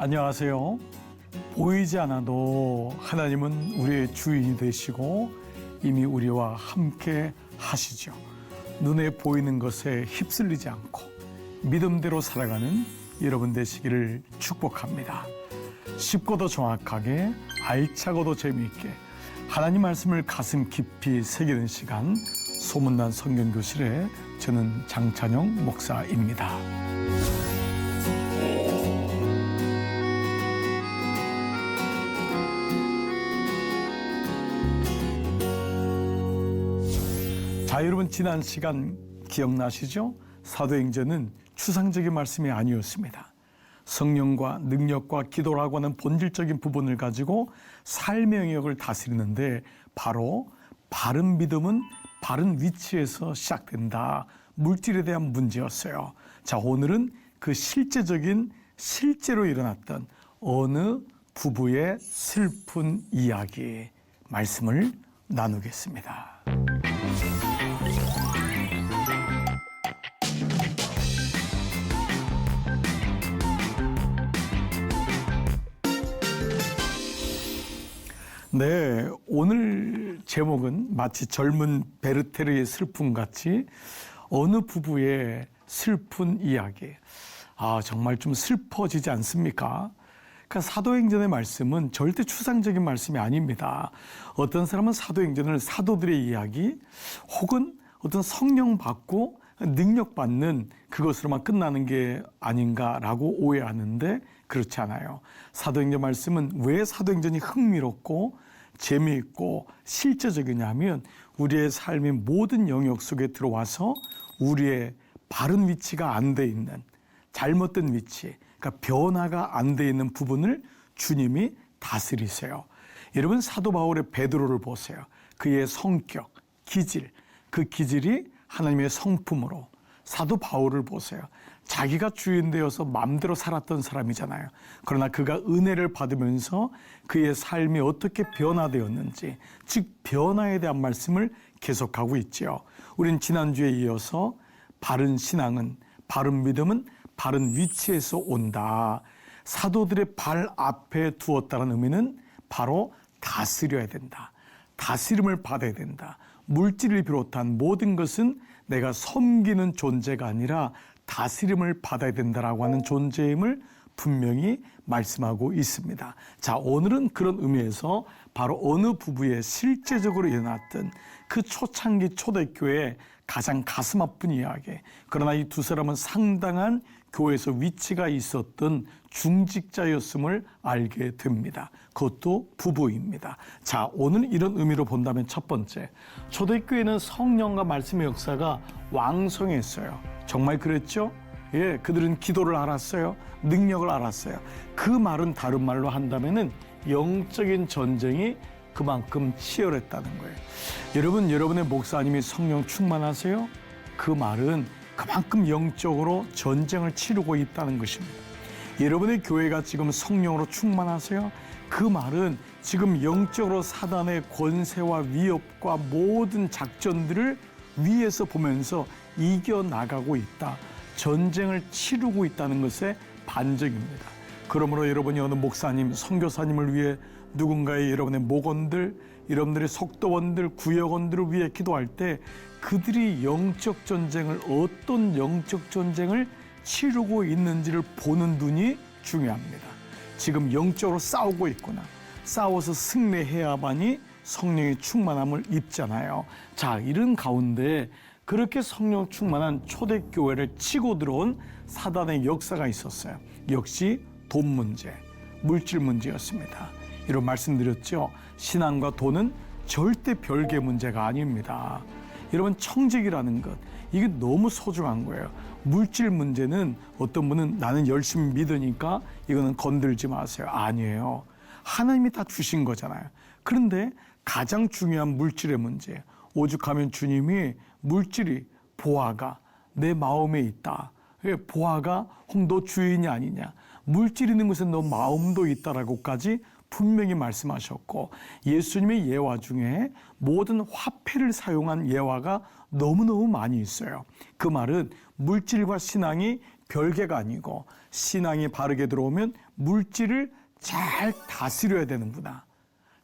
안녕하세요. 보이지 않아도 하나님은 우리의 주인이 되시고 이미 우리와 함께 하시죠. 눈에 보이는 것에 휩쓸리지 않고 믿음대로 살아가는 여러분 되시기를 축복합니다. 쉽고도 정확하게, 알차고도 재미있게 하나님 말씀을 가슴 깊이 새기는 시간, 소문난 성경교실의 저는 장찬영 목사입니다. 자, 여러분 지난 시간 기억나시죠? 사도행전은 추상적인 말씀이 아니었습니다. 성령과 능력과 기도라고 하는 본질적인 부분을 가지고 삶의 영역을 다스리는데 바로 바른 믿음은 바른 위치에서 시작된다. 물질에 대한 문제였어요. 자, 오늘은 그 실제로 일어났던 어느 부부의 슬픈 이야기 말씀을 나누겠습니다. 네, 오늘 제목은 마치 젊은 베르테르의 슬픔같이 어느 부부의 슬픈 이야기. 정말 좀 슬퍼지지 않습니까? 그러니까 사도행전의 말씀은 절대 추상적인 말씀이 아닙니다. 어떤 사람은 사도행전을 사도들의 이야기 혹은 어떤 성령 받고 능력 받는 그것으로만 끝나는 게 아닌가라고 오해하는데 그렇지 않아요. 사도행전 말씀은 왜 사도행전이 흥미롭고 재미있고 실제적이냐면 우리의 삶의 모든 영역 속에 들어와서 우리의 바른 위치가 안 돼 있는 잘못된 위치, 그러니까 변화가 안 돼 있는 부분을 주님이 다스리세요. 여러분 사도 바울의 베드로를 보세요. 그의 성격, 기질, 그 기질이 하나님의 성품으로. 사도 바울을 보세요. 자기가 주인 되어서 마음대로 살았던 사람이잖아요. 그러나 그가 은혜를 받으면서 그의 삶이 어떻게 변화되었는지, 즉 변화에 대한 말씀을 계속하고 있죠. 우린 지난주에 이어서 바른 신앙은, 바른 믿음은 바른 위치에서 온다. 사도들의 발 앞에 두었다는 의미는 바로 다스려야 된다. 다스림을 받아야 된다. 물질을 비롯한 모든 것은 내가 섬기는 존재가 아니라 다스림을 받아야 된다라고 하는 존재임을 분명히 말씀하고 있습니다. 자, 오늘은 그런 의미에서 바로 어느 부부의 실제적으로 일어났던 그 초창기 초대교회의 가장 가슴 아픈 이야기. 그러나 이 두 사람은 상당한 교회에서 위치가 있었던 중직자였음을 알게 됩니다. 그것도 부부입니다. 자, 오늘 이런 의미로 본다면 첫 번째, 초대교회는 성령과 말씀의 역사가 왕성했어요. 정말 그랬죠? 예, 그들은 기도를 알았어요. 능력을 알았어요. 그 말은 다른 말로 한다면은 영적인 전쟁이 그만큼 치열했다는 거예요. 여러분, 여러분의 목사님이 성령 충만하세요? 그 말은 그만큼 영적으로 전쟁을 치르고 있다는 것입니다. 여러분의 교회가 지금 성령으로 충만하세요? 그 말은 지금 영적으로 사단의 권세와 위협과 모든 작전들을 위에서 보면서 이겨나가고 있다. 전쟁을 치르고 있다는 것의 반증입니다. 그러므로 여러분이 어느 목사님, 선교사님을 위해 누군가의 여러분의 목원들, 여러분들의 속도원들, 구역원들을 위해 기도할 때 그들이 영적 전쟁을, 어떤 영적 전쟁을 치르고 있는지를 보는 눈이 중요합니다. 지금 영적으로 싸우고 있구나. 싸워서 승리해야만이 성령의 충만함을 입잖아요. 자, 이런 가운데 그렇게 성령 충만한 초대교회를 치고 들어온 사단의 역사가 있었어요. 역시 돈 문제, 물질 문제였습니다. 이런 말씀드렸죠. 신앙과 돈은 절대 별개 문제가 아닙니다. 여러분, 청직이라는 것, 이게 너무 소중한 거예요. 물질 문제는 어떤 분은 나는 열심히 믿으니까 이거는 건들지 마세요. 아니에요. 하나님이 다 주신 거잖아요. 그런데 가장 중요한 물질의 문제, 오죽하면 주님이 물질이, 보아가 내 마음에 있다. 보아가 혹 너 주인이 아니냐. 물질 있는 곳에 너 마음도 있다라고까지 분명히 말씀하셨고, 예수님의 예화 중에 모든 화폐를 사용한 예화가 너무너무 많이 있어요. 그 말은 물질과 신앙이 별개가 아니고 신앙이 바르게 들어오면 물질을 잘 다스려야 되는구나.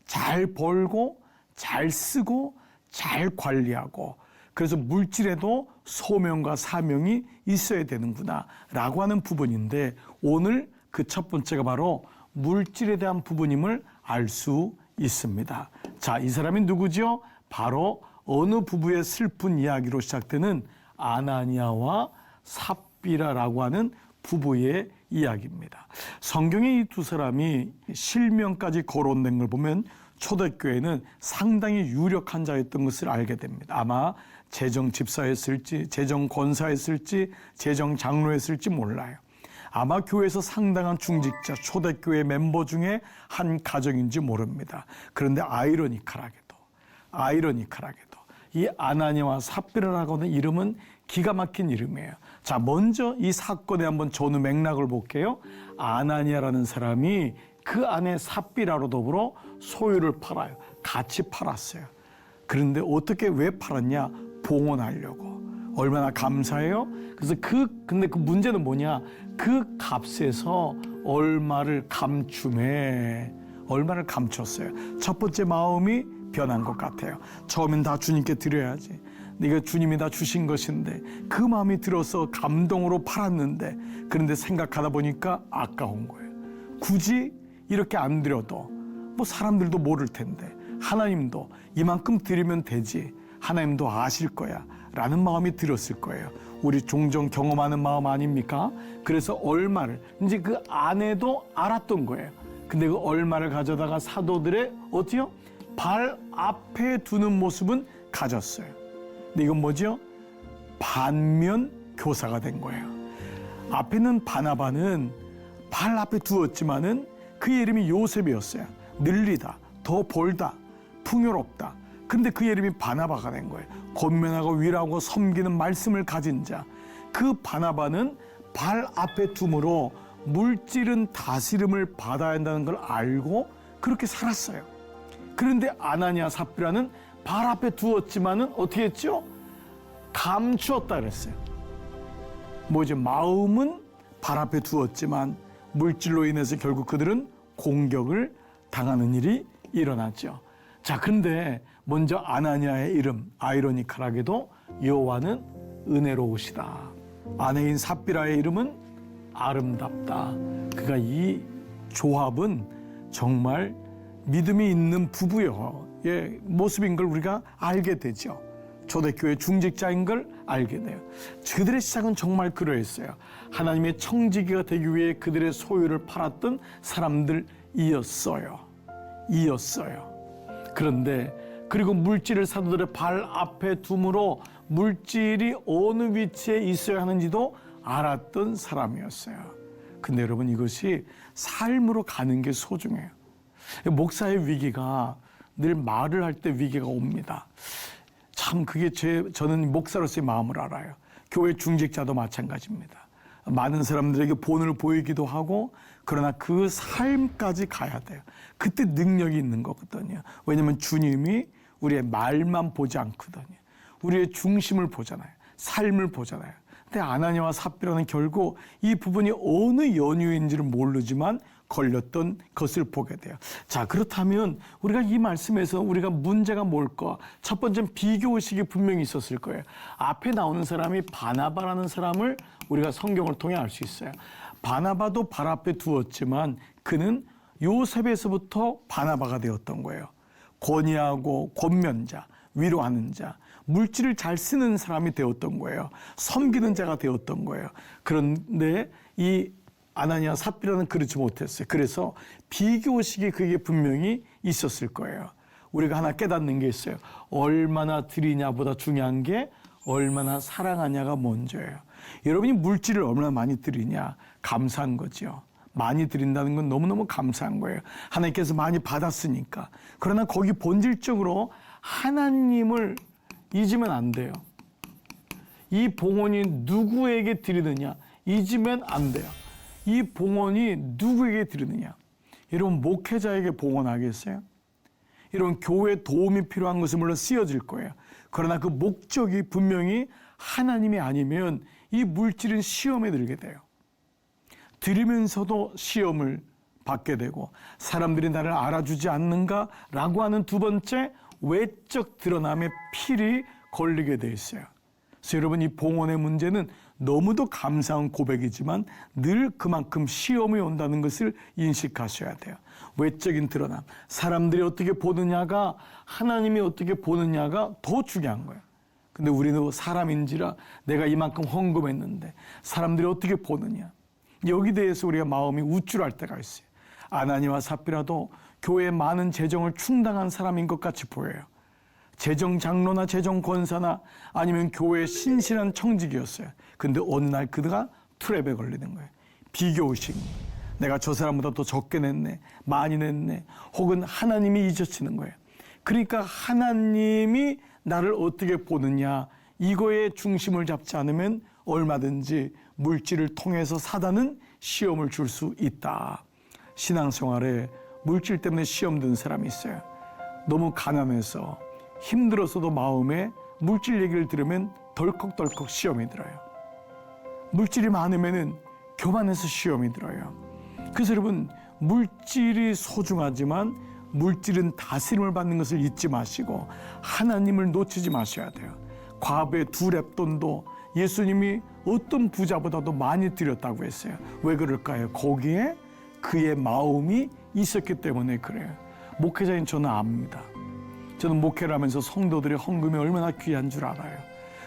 잘 벌고 잘 쓰고 잘 관리하고, 그래서 물질에도 소명과 사명이 있어야 되는구나 라고 하는 부분인데, 오늘 그 첫 번째가 바로 물질에 대한 부분임을 알 수 있습니다. 자, 이 사람이 누구죠? 바로 어느 부부의 슬픈 이야기로 시작되는 아나니아와 삽비라라고 하는 부부의 이야기입니다. 성경에 이 두 사람이 실명까지 거론된 걸 보면 초대교회는 상당히 유력한 자였던 것을 알게 됩니다. 아마 재정 집사였을지, 재정 권사였을지, 재정 장로였을지 몰라요. 아마 교회에서 상당한 중직자, 초대교회 멤버 중에 한 가정인지 모릅니다. 그런데 아이러니컬하게도 이 아나니아와 삽비라라고 하는 이름은 기가 막힌 이름이에요. 자, 먼저 이 사건의 한번 전후 맥락을 볼게요. 아나니아라는 사람이 그 안에 삽비라로 더불어 소유를 팔아요. 같이 팔았어요. 그런데 어떻게 왜 팔았냐? 봉헌하려고. 얼마나 감사해요? 그래서 근데 그 문제는 뭐냐? 그 값에서 얼마를 감췄어요. 첫 번째 마음이 변한 것 같아요. 처음엔 다 주님께 드려야지. 네가 주님이 다 주신 것인데, 그 마음이 들어서 감동으로 팔았는데, 그런데 생각하다 보니까 아까운 거예요. 굳이 이렇게 안 드려도 뭐 사람들도 모를 텐데, 하나님도 이만큼 드리면 되지, 하나님도 아실 거야 라는 마음이 들었을 거예요. 우리 종종 경험하는 마음 아닙니까? 그래서 얼마를, 이제 그 아내도 알았던 거예요. 근데 그 얼마를 가져다가 사도들의 어때요? 발 앞에 두는 모습은 가졌어요. 근데 이건 뭐죠? 반면 교사가 된 거예요. 앞에는 바나바는 발 앞에 두었지만은 그의 이름이 요셉이었어요. 늘리다, 더 벌다, 풍요롭다. 근데 그의 이름이 바나바가 된 거예요. 권면하고 위로하고 섬기는 말씀을 가진 자. 그 바나바는 발 앞에 둠으로 물질은 다스림을 받아야 한다는 걸 알고 그렇게 살았어요. 그런데 아나니아 삽비라는 발 앞에 두었지만은 어떻게 했죠? 감추었다 그랬어요. 뭐지? 마음은 발 앞에 두었지만 물질로 인해서 결국 그들은 공격을 당하는 일이 일어났죠. 자, 그런데 먼저 아나니아의 이름, 아이러니컬하게도 여호와는 은혜로우시다. 아내인 삽비라의 이름은 아름답다. 그러니까 이 조합은 정말 믿음이 있는 부부의 모습인 걸 우리가 알게 되죠. 초대교회 중직자인 걸 알게 돼요. 그들의 시작은 정말 그러했어요. 하나님의 청지기가 되기 위해 그들의 소유를 팔았던 사람들이었어요. 그런데 그리고 물질을 사도들의 발 앞에 둠으로 물질이 어느 위치에 있어야 하는지도 알았던 사람이었어요. 근데 여러분, 이것이 삶으로 가는 게 소중해요. 목사의 위기가 늘 말을 할 때 위기가 옵니다. 참 그게 저는 목사로서의 마음을 알아요. 교회 중직자도 마찬가지입니다. 많은 사람들에게 본을 보이기도 하고, 그러나 그 삶까지 가야 돼요. 그때 능력이 있는 거거든요. 왜냐하면 주님이 우리의 말만 보지 않거든요. 우리의 중심을 보잖아요. 삶을 보잖아요. 근데 아나니아와 삽비라는 결국 이 부분이 어느 연유인지를 모르지만 걸렸던 것을 보게 돼요. 자, 그렇다면 우리가 이 말씀에서 우리가 문제가 뭘까? 첫 번째는 비교의식이 분명히 있었을 거예요. 앞에 나오는 사람이 바나바라는 사람을 우리가 성경을 통해 알 수 있어요. 바나바도 발 앞에 두었지만 그는 요셉에서부터 바나바가 되었던 거예요. 권위하고 권면자, 위로하는 자, 물질을 잘 쓰는 사람이 되었던 거예요. 섬기는 자가 되었던 거예요. 그런데 이 아나니아 삽비라는 그렇지 못했어요. 그래서 비교의식이 그게 분명히 있었을 거예요. 우리가 하나 깨닫는 게 있어요. 얼마나 드리냐보다 중요한 게 얼마나 사랑하냐가 먼저예요. 여러분이 물질을 얼마나 많이 드리냐, 감사한 거죠. 많이 드린다는 건 너무너무 감사한 거예요. 하나님께서 많이 받았으니까. 그러나 거기 본질적으로 하나님을 잊으면 안 돼요. 이 봉헌이 누구에게 드리느냐 잊으면 안 돼요. 이 봉헌이 누구에게 드리느냐. 여러분, 목회자에게 봉헌하겠어요? 여러분, 교회에 도움이 필요한 것은 물론 쓰여질 거예요. 그러나 그 목적이 분명히 하나님이 아니면 이 물질은 시험에 들게 돼요. 드리면서도 시험을 받게 되고 사람들이 나를 알아주지 않는가라고 하는 두 번째 외적 드러남의 필이 걸리게 돼 있어요. 그래서 여러분, 이 봉헌의 문제는 너무도 감사한 고백이지만 늘 그만큼 시험이 온다는 것을 인식하셔야 돼요. 외적인 드러남, 사람들이 어떻게 보느냐가, 하나님이 어떻게 보느냐가 더 중요한 거예요. 근데 우리는 사람인지라 내가 이만큼 헌금했는데 사람들이 어떻게 보느냐, 여기 대해서 우리가 마음이 우쭐할 때가 있어요. 아나니와 삽비라도 교회에 많은 재정을 충당한 사람인 것 같이 보여요. 재정 장로나 재정 권사나 아니면 교회의 신실한 청직이었어요. 근데 어느 날 그가 트랩에 걸리는 거예요. 비교의식. 내가 저 사람보다 더 적게 냈네, 많이 냈네, 혹은 하나님이 잊어치는 거예요. 그러니까 하나님이 나를 어떻게 보느냐, 이거에 중심을 잡지 않으면 얼마든지 물질을 통해서 사단은 시험을 줄 수 있다. 신앙생활에 물질 때문에 시험 든 사람이 있어요. 너무 가난해서 힘들어서도 마음에 물질 얘기를 들으면 덜컥덜컥 시험이 들어요. 물질이 많으면은 교만해서 시험이 들어요. 그래서 여러분, 물질이 소중하지만 물질은 다스림을 받는 것을 잊지 마시고 하나님을 놓치지 마셔야 돼요. 과부의 2렙돈도 예수님이 어떤 부자보다도 많이 드렸다고 했어요. 왜 그럴까요? 거기에 그의 마음이 있었기 때문에 그래요. 목회자인 저는 압니다. 저는 목회를 하면서 성도들의 헌금이 얼마나 귀한 줄 알아요.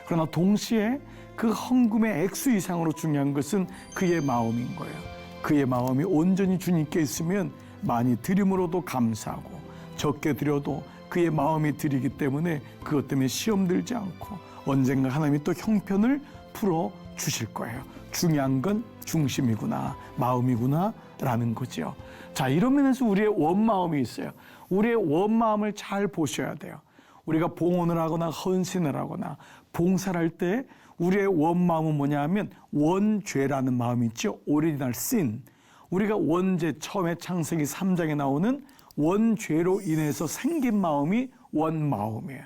그러나 동시에 그 헌금의 액수 이상으로 중요한 것은 그의 마음인 거예요. 그의 마음이 온전히 주님께 있으면 많이 드림으로도 감사하고 적게 드려도 그의 마음이 드리기 때문에 그것 때문에 시험 들지 않고 언젠가 하나님이 또 형편을 풀어 주실 거예요. 중요한 건 중심이구나, 마음이구나 라는 거죠. 자, 이런 면에서 우리의 원마음이 있어요. 우리의 원마음을 잘 보셔야 돼요. 우리가 봉헌을 하거나 헌신을 하거나 봉사를 할 때 우리의 원마음은 뭐냐 하면 원죄라는 마음이 있죠. 오리지널 신. 우리가 원죄, 처음에 창세기 3장에 나오는 원죄로 인해서 생긴 마음이 원마음이에요.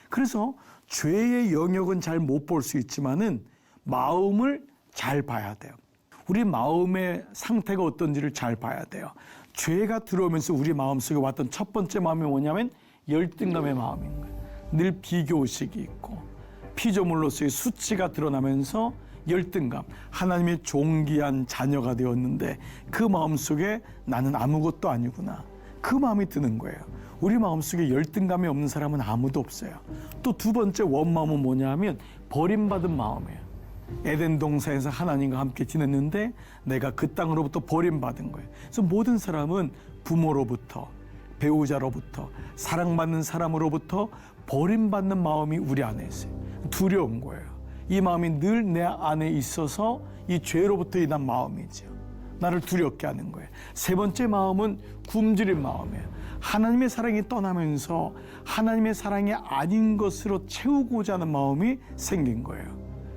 그래서 죄의 영역은 잘 못 볼 수 있지만은 마음을 잘 봐야 돼요. 우리 마음의 상태가 어떤지를 잘 봐야 돼요. 죄가 들어오면서 우리 마음속에 왔던 첫 번째 마음이 뭐냐면 열등감의 마음인 거예요. 늘 비교의식이 있고 피조물로서의 수치가 드러나면서 열등감, 하나님의 존귀한 자녀가 되었는데 그 마음속에 나는 아무것도 아니구나, 그 마음이 드는 거예요. 우리 마음속에 열등감이 없는 사람은 아무도 없어요. 또 두 번째 원마음은 뭐냐 하면 버림받은 마음이에요. 에덴 동산에서 하나님과 함께 지냈는데 내가 그 땅으로부터 버림받은 거예요. 그래서 모든 사람은 부모로부터, 배우자로부터, 사랑받는 사람으로부터 버림받는 마음이 우리 안에 있어요. 두려운 거예요. 이 마음이 늘 내 안에 있어서 이 죄로부터 인한 마음이죠. 나를 두렵게 하는 거예요. 세 번째 마음은 굶주린 마음이에요. 하나님의 사랑이 떠나면서 하나님의 사랑이 아닌 것으로 채우고자 하는 마음이 생긴 거예요.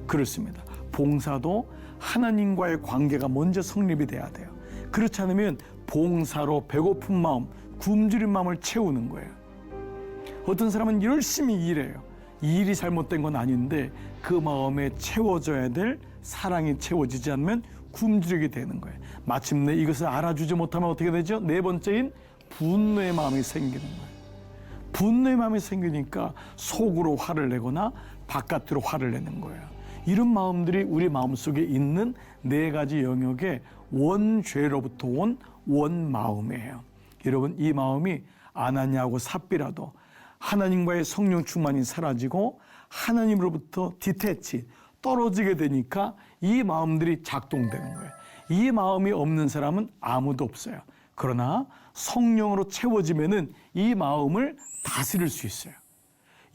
그렇습니다. 봉사도 하나님과의 관계가 먼저 성립이 돼야 돼요. 그렇지 않으면 봉사로 배고픈 마음, 굶주린 마음을 채우는 거예요. 어떤 사람은 열심히 일해요. 이 일이 잘못된 건 아닌데 그 마음에 채워져야 될 사랑이 채워지지 않으면 굶주리게 되는 거예요. 마침내 이것을 알아주지 못하면 어떻게 되죠? 네 번째인 분노의 마음이 생기는 거예요. 분노의 마음이 생기니까 속으로 화를 내거나 바깥으로 화를 내는 거예요. 이런 마음들이 우리 마음속에 있는 네 가지 영역의 원죄로부터 온 원마음이에요. 여러분, 이 마음이 아나니아하고 삽비라도 하나님과의 성령 충만이 사라지고 하나님으로부터 디태치, 떨어지게 되니까 이 마음들이 작동되는 거예요. 이 마음이 없는 사람은 아무도 없어요. 그러나 성령으로 채워지면은 이 마음을 다스릴 수 있어요.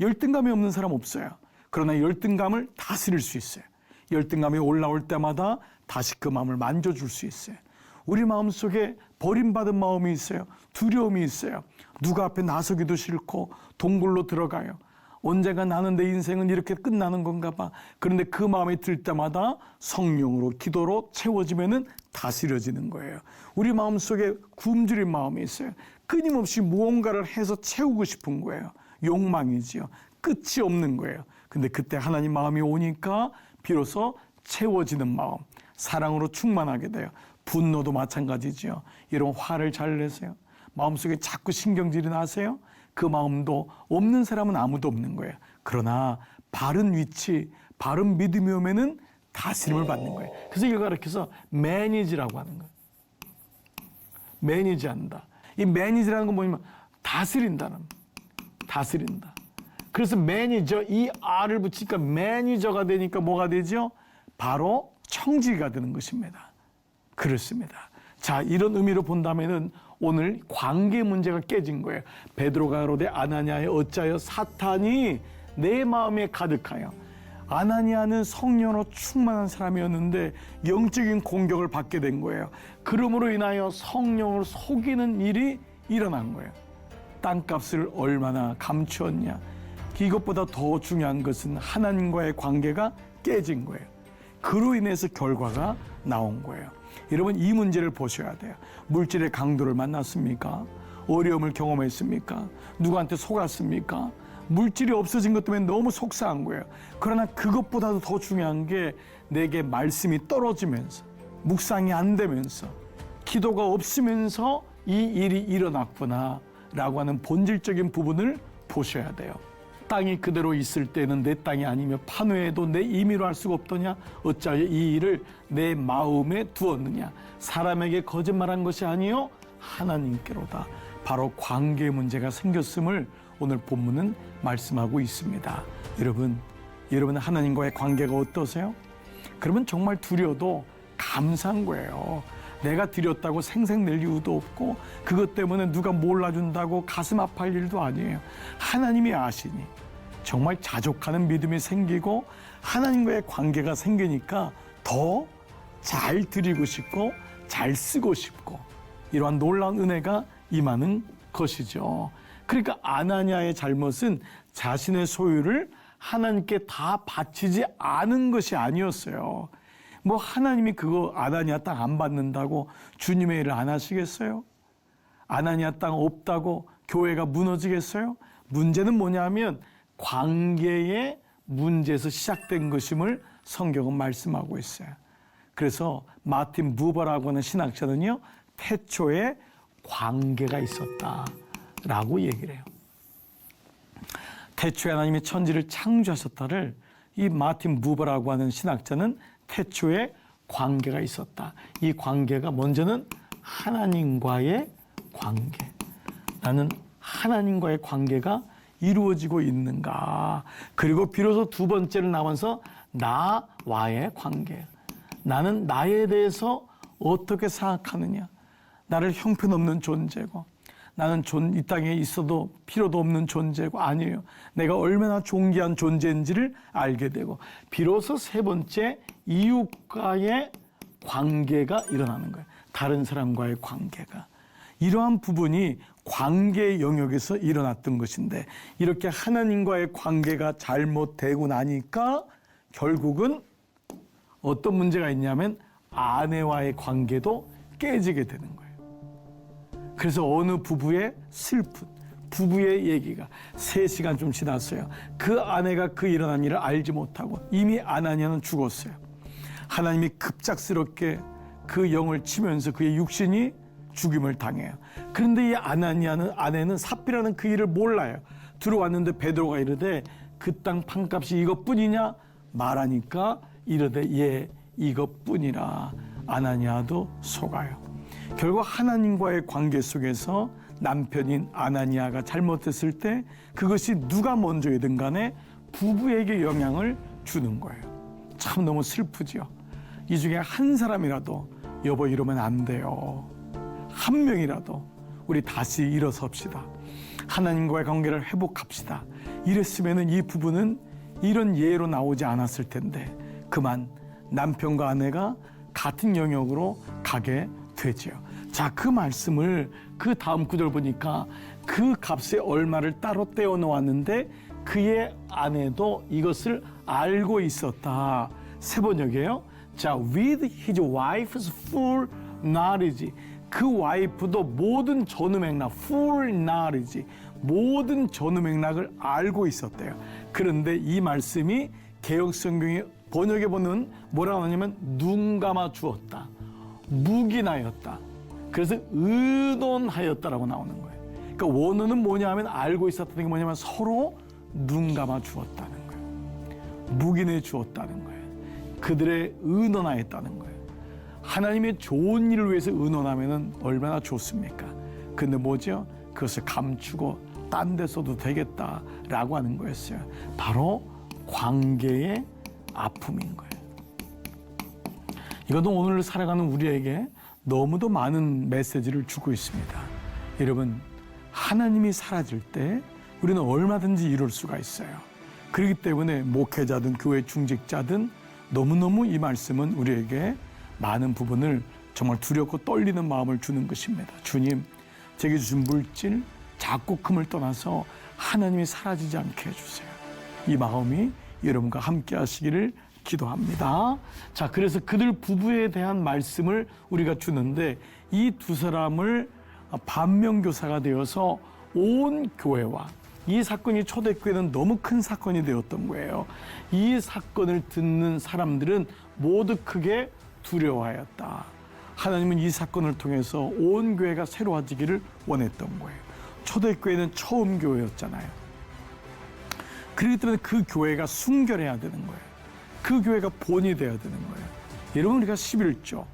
열등감이 없는 사람 없어요. 그러나 열등감을 다스릴 수 있어요. 열등감이 올라올 때마다 다시 그 마음을 만져줄 수 있어요. 우리 마음속에 버림받은 마음이 있어요. 두려움이 있어요. 누가 앞에 나서기도 싫고 동굴로 들어가요. 언젠가 나는 내 인생은 이렇게 끝나는 건가 봐. 그런데 그 마음이 들 때마다 성령으로 기도로 채워지면은 다스려지는 거예요. 우리 마음속에 굶주린 마음이 있어요. 끊임없이 무언가를 해서 채우고 싶은 거예요. 욕망이지요. 끝이 없는 거예요. 근데 그때 하나님 마음이 오니까 비로소 채워지는 마음, 사랑으로 충만하게 돼요. 분노도 마찬가지죠. 이런 화를 잘 내세요. 마음속에 자꾸 신경질이 나세요. 그 마음도 없는 사람은 아무도 없는 거예요. 그러나 바른 위치, 바른 믿음이 오면은 다스림을 받는 거예요. 그래서 이걸 가르쳐서 매니지라고 하는 거예요. 매니지한다. 이 매니지라는 건 뭐냐면 다스린다는, 다스린다. 그래서 매니저, 이 R을 붙이니까 매니저가 되니까 뭐가 되죠? 바로 청지기가 되는 것입니다. 그렇습니다. 자, 이런 의미로 본다면은 오늘 관계 문제가 깨진 거예요. 베드로가 가로되 아나니아에 어찌하여 사탄이 내 마음에 가득하여. 아나니아는 성령으로 충만한 사람이었는데 영적인 공격을 받게 된 거예요. 그러므로 인하여 성령을 속이는 일이 일어난 거예요. 땅값을 얼마나 감추었냐. 이것보다 더 중요한 것은 하나님과의 관계가 깨진 거예요. 그로 인해서 결과가 나온 거예요. 여러분, 이 문제를 보셔야 돼요. 물질의 강도를 만났습니까? 어려움을 경험했습니까? 누구한테 속았습니까? 물질이 없어진 것 때문에 너무 속상한 거예요. 그러나 그것보다도 더 중요한 게 내게 말씀이 떨어지면서, 묵상이 안 되면서, 기도가 없으면서 이 일이 일어났구나 라고 하는 본질적인 부분을 보셔야 돼요. 땅이 그대로 있을 때는 내 땅이 아니며 판후에도 내 임의로 할 수가 없더냐. 어찌하여 이 일을 내 마음에 두었느냐. 사람에게 거짓말한 것이 아니요 하나님께로다. 바로 관계 문제가 생겼음을 오늘 본문은 말씀하고 있습니다. 여러분 하나님과의 관계가 어떠세요? 그러면 정말 두려워도 감사한 거예요. 내가 드렸다고 생색낼 이유도 없고 그것 때문에 누가 몰라준다고 가슴 아파할 일도 아니에요. 하나님이 아시니 정말 자족하는 믿음이 생기고 하나님과의 관계가 생기니까 더 잘 드리고 싶고 잘 쓰고 싶고 이러한 놀라운 은혜가 임하는 것이죠. 그러니까 아나니아의 잘못은 자신의 소유를 하나님께 다 바치지 않은 것이 아니었어요. 뭐 하나님이 그거 아나니아 땅 안 받는다고 주님의 일을 안 하시겠어요? 아나니아 땅 없다고 교회가 무너지겠어요? 문제는 뭐냐면 관계의 문제에서 시작된 것임을 성경은 말씀하고 있어요. 그래서 마틴 부버라고 하는 신학자는요, 태초에 관계가 있었다라고 얘기를 해요. 태초에 하나님이 천지를 창조하셨다를 이 마틴 부버라고 하는 신학자는 태초에 관계가 있었다. 이 관계가 먼저는 하나님과의 관계. 나는 하나님과의 관계가 이루어지고 있는가. 그리고 비로소 두 번째로 나와서 나와의 관계. 나는 나에 대해서 어떻게 생각하느냐. 나를 형편없는 존재고 나는 이 땅에 있어도 필요도 없는 존재고 아니에요. 내가 얼마나 존귀한 존재인지를 알게 되고 비로소 세 번째 이웃과의 관계가 일어나는 거예요. 다른 사람과의 관계가. 이러한 부분이 관계의 영역에서 일어났던 것인데 이렇게 하나님과의 관계가 잘못되고 나니까 결국은 어떤 문제가 있냐면 아내와의 관계도 깨지게 되는 거예요. 그래서 어느 부부의 슬픈 부부의 얘기가 3시간 좀 지났어요. 그 아내가 그 일어난 일을 알지 못하고 이미 아나니아는 죽었어요. 하나님이 급작스럽게 그 영을 치면서 그의 육신이 죽임을 당해요. 그런데 이 아내는 삽비라는 그 일을 몰라요. 들어왔는데 베드로가 이르되 그 땅 판값이 이것뿐이냐 말하니까 이르되 예 이것뿐이라. 아나니아도 속아요. 결국 하나님과의 관계 속에서 남편인 아나니아가 잘못했을 때 그것이 누가 먼저이든 간에 부부에게 영향을 주는 거예요. 참 너무 슬프죠. 이 중에 한 사람이라도 여보 이러면 안 돼요. 한 명이라도 우리 다시 일어섭시다. 하나님과의 관계를 회복합시다. 이랬으면 이 부부는 이런 예로 나오지 않았을 텐데 그만 남편과 아내가 같은 영역으로 가게 되죠. 자, 그 말씀을 그 다음 구절 보니까 그 값의 얼마를 따로 떼어 놓았는데 그의 아내도 이것을 알고 있었다. 세 번역이에요. 자, with his wife's full knowledge. 그 와이프도 모든 전후맥락, full knowledge, 모든 전후맥락을 알고 있었대요. 그런데 이 말씀이 개역성경이 번역해 보는 뭐라고 하냐면 눈 감아 주었다. 묵인하였다. 그래서 의논하였다라고 나오는 거예요. 그러니까 원어는 뭐냐 하면 알고 있었던 게 뭐냐면 서로 눈 감아 주었다는 거예요. 묵인해 주었다는 거예요. 그들의 의논하였다는 거예요. 하나님의 좋은 일을 위해서 의논하면 얼마나 좋습니까? 근데 뭐죠? 그것을 감추고 딴 데 써도 되겠다라고 하는 거였어요. 바로 관계의 아픔인 거예요. 이것도 오늘 살아가는 우리에게 너무도 많은 메시지를 주고 있습니다. 여러분, 하나님이 사라질 때 우리는 얼마든지 이룰 수가 있어요. 그렇기 때문에 목회자든 교회 중직자든 너무너무 이 말씀은 우리에게 많은 부분을 정말 두렵고 떨리는 마음을 주는 것입니다. 주님, 제게 주신 물질, 작고 큼을 떠나서 하나님이 사라지지 않게 해주세요. 이 마음이 여러분과 함께 하시기를 기도합니다. 자, 그래서 그들 부부에 대한 말씀을 우리가 주는데 이 두 사람을 반면교사가 되어서 온 교회와 이 사건이 초대교회는 너무 큰 사건이 되었던 거예요. 이 사건을 듣는 사람들은 모두 크게 두려워하였다. 하나님은 이 사건을 통해서 온 교회가 새로워지기를 원했던 거예요. 초대교회는 처음 교회였잖아요. 그렇기 때문에 그 교회가 순결해야 되는 거예요. 그 교회가 본이 되어야 되는 거예요. 여러분, 우리가 11조,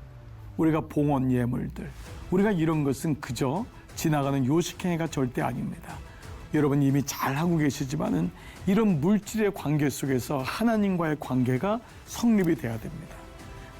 우리가 봉헌 예물들, 우리가 이런 것은 그저 지나가는 요식행위가 절대 아닙니다. 여러분 이미 잘 하고 계시지만은 이런 물질의 관계 속에서 하나님과의 관계가 성립이 돼야 됩니다.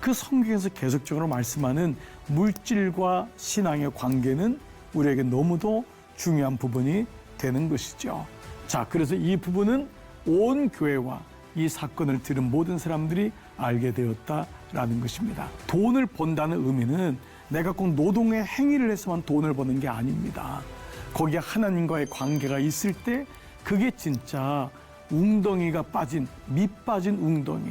그 성경에서 계속적으로 말씀하는 물질과 신앙의 관계는 우리에게 너무도 중요한 부분이 되는 것이죠. 자, 그래서 이 부분은 온 교회와 이 사건을 들은 모든 사람들이 알게 되었다라는 것입니다. 돈을 번다는 의미는 내가 꼭 노동의 행위를 해서만 돈을 버는 게 아닙니다. 거기에 하나님과의 관계가 있을 때 그게 진짜 웅덩이가 빠진, 밑 빠진 웅덩이,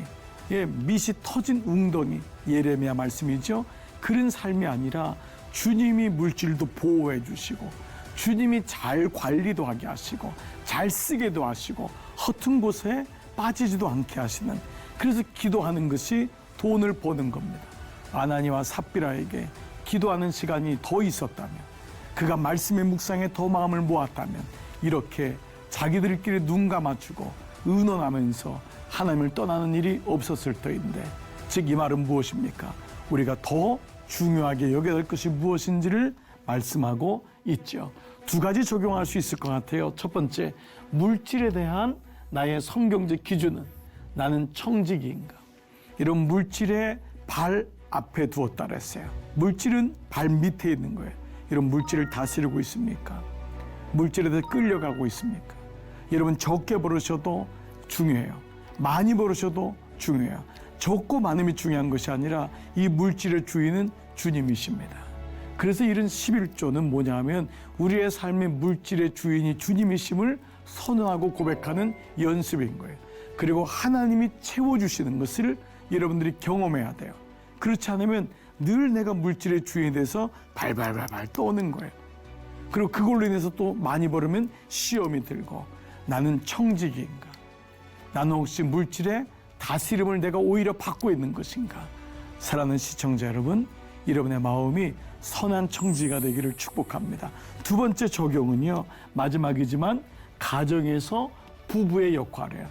밑이 터진 웅덩이, 예레미야 말씀이죠. 그런 삶이 아니라 주님이 물질도 보호해 주시고 주님이 잘 관리도 하게 하시고 잘 쓰게도 하시고 허튼 곳에 빠지지도 않게 하시는, 그래서 기도하는 것이 돈을 버는 겁니다. 아나니와 삽비라에게 기도하는 시간이 더 있었다면, 그가 말씀의 묵상에 더 마음을 모았다면 이렇게 자기들끼리 눈 감아주고 의논하면서 하나님을 떠나는 일이 없었을 터인데, 즉 이 말은 무엇입니까? 우리가 더 중요하게 여겨야 될 것이 무엇인지를 말씀하고 있죠. 두 가지 적용할 수 있을 것 같아요. 첫 번째, 물질에 대한 나의 성경적 기준은 나는 청지기인가? 이런 물질의 발 앞에 두었다 그랬어요. 물질은 발 밑에 있는 거예요. 이런 물질을 다스리고 있습니까? 물질에 대해 끌려가고 있습니까? 여러분, 적게 벌으셔도 중요해요. 많이 벌으셔도 중요해요. 적고 많음이 중요한 것이 아니라 이 물질의 주인은 주님이십니다. 그래서 이런 11조는 뭐냐 하면 우리의 삶의 물질의 주인이 주님이심을 선언하고 고백하는 연습인 거예요. 그리고 하나님이 채워주시는 것을 여러분들이 경험해야 돼요. 그렇지 않으면 늘 내가 물질의 주인이 돼서 발발발발 떠오는 거예요. 그리고 그걸로 인해서 또 많이 벌으면 시험이 들고, 나는 청지기인가? 나는 혹시 물질의 다스림을 내가 오히려 받고 있는 것인가? 사랑하는 시청자 여러분, 여러분의 마음이 선한 청지가 되기를 축복합니다. 두 번째 적용은요, 마지막이지만 가정에서 부부의 역할이에요.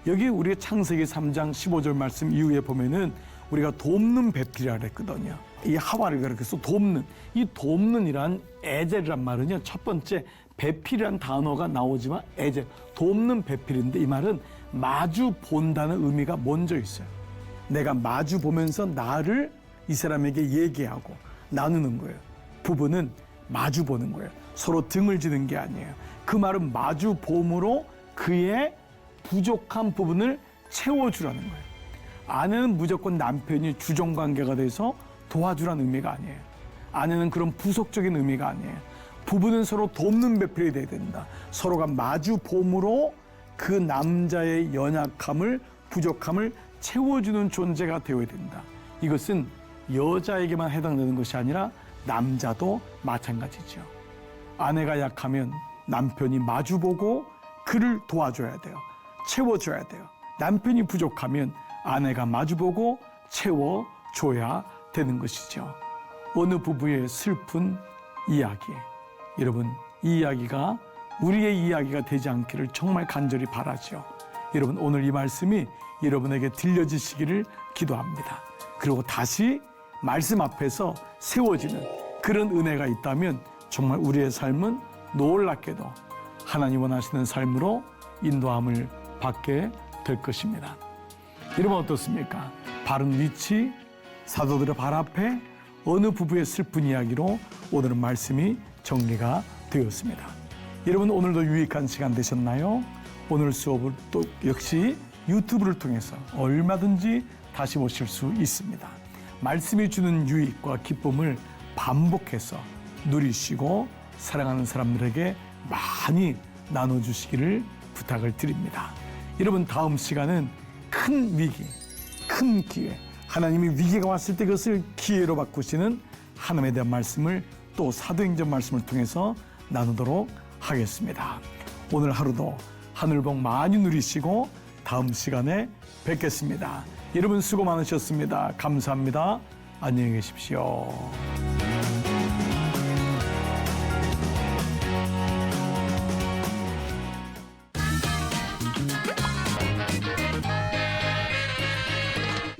여기 우리가 창세기 3장 15절 말씀 이후에 보면은 우리가 돕는 배필이라 그랬거든요. 이 하와를 그렇게 해서 돕는, 이 돕는이란 에젤이란 말은요, 첫 번째 배필이란 단어가 나오지만 에젤, 돕는 배필인데 이 말은 마주 본다는 의미가 먼저 있어요. 내가 마주 보면서 나를 이 사람에게 얘기하고 나누는 거예요. 부부는 마주 보는 거예요. 서로 등을 지는 게 아니에요. 그 말은 마주 봄으로 그의 부족한 부분을 채워주라는 거예요. 아내는 무조건 남편이 주종관계가 돼서 도와주라는 의미가 아니에요. 아내는 그런 부속적인 의미가 아니에요. 부부는 서로 돕는 배필이 돼야 된다. 서로가 마주 봄으로 그 남자의 연약함을, 부족함을 채워주는 존재가 되어야 된다. 이것은 여자에게만 해당되는 것이 아니라 남자도 마찬가지죠. 아내가 약하면 남편이 마주보고 그를 도와줘야 돼요. 채워줘야 돼요. 남편이 부족하면 아내가 마주보고 채워줘야 되는 것이죠. 어느 부부의 슬픈 이야기. 여러분, 이 이야기가 우리의 이야기가 되지 않기를 정말 간절히 바라죠. 여러분, 오늘 이 말씀이 여러분에게 들려지시기를 기도합니다. 그리고 다시 말씀 앞에서 세워지는 그런 은혜가 있다면 정말 우리의 삶은 놀랍게도 하나님 원하시는 삶으로 인도함을 받게 될 것입니다. 여러분 어떻습니까? 바른 위치, 사도들의 발 앞에 어느 부부의 슬픈 이야기로 오늘은 말씀이 정리가 되었습니다. 여러분 오늘도 유익한 시간 되셨나요? 오늘 수업을 또 역시 유튜브를 통해서 얼마든지 다시 보실 수 있습니다. 말씀이 주는 유익과 기쁨을 반복해서 누리시고 사랑하는 사람들에게 많이 나눠주시기를 부탁을 드립니다. 여러분 다음 시간은 큰 위기, 큰 기회, 하나님이 위기가 왔을 때 그것을 기회로 바꾸시는 하나님에 대한 말씀을 또 사도행전 말씀을 통해서 나누도록 하겠습니다. 오늘 하루도 하늘복 많이 누리시고 다음 시간에 뵙겠습니다. 여러분 수고 많으셨습니다. 감사합니다. 안녕히 계십시오.